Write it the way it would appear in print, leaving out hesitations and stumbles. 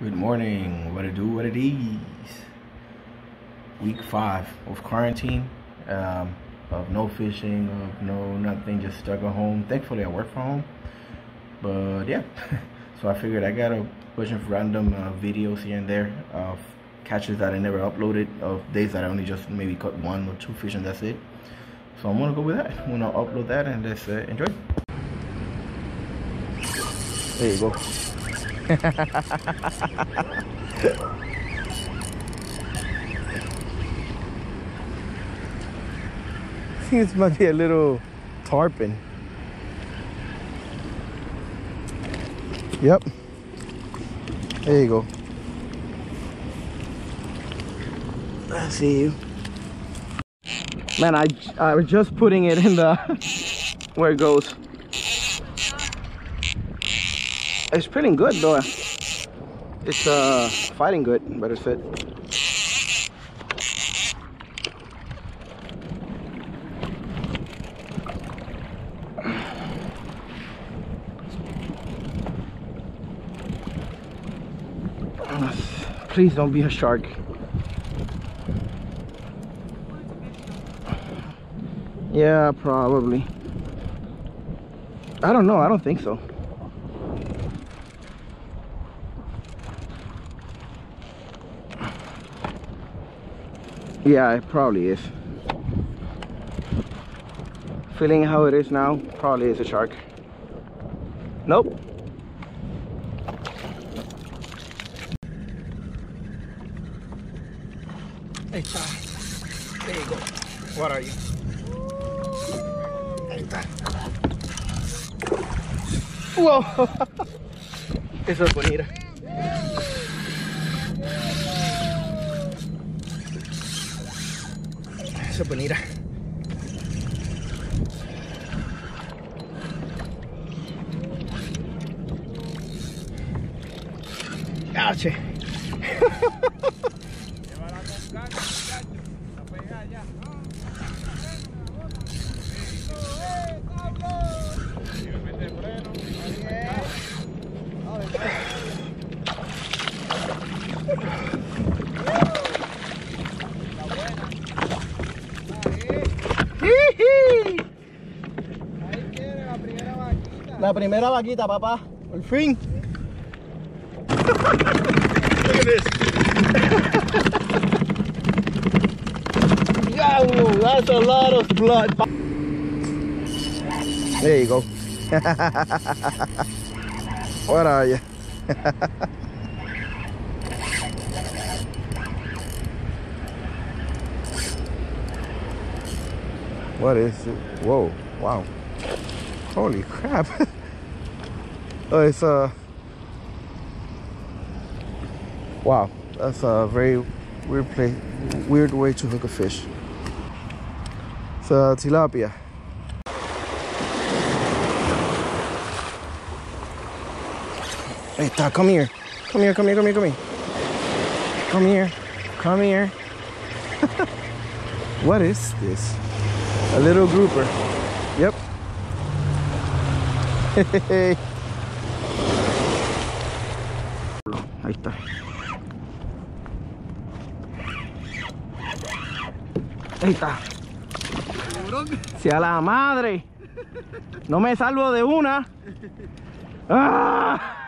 Good morning. What it do? What it is? Week 5 of quarantine, of no fishing, of no nothing, just stuck at home. Thankfully, I work from home. But yeah, so I figured I got a bunch of random videos here and there of catches that I never uploaded, of days that I only just maybe caught 1 or 2 fish and that's it. So I'm gonna go with that. I'm gonna upload that and let's enjoy. There you go. I think this might be a little tarpon. Yep. There you go. I see you. Man, I was just putting it in the where it goes. It's feeling good though. It's fighting good, but it's fit. Please don't be a shark. Yeah, probably. I don't know, I don't think so. Yeah, it probably is. Feeling how it is now, probably is a shark. Nope. Hey, there you go. What are you? Whoa! Esa es bonita. Esa es bonita. ¡Ache! La primera vaquita, papá. Por fin. Look at this. Wow, that's a lot of blood. There you go. What are you? What is it? Whoa, wow. Holy crap. Oh, it's a wow, that's a very weird way to hook a fish. It's a tilapia. Hey, Ta, come here. Come here, come here, come here, come here. Come here, come here. What is this? A little grouper. Yep. Ahí está. Ahí está. ¡Sea la madre! No me salvo de una. ¡Ah!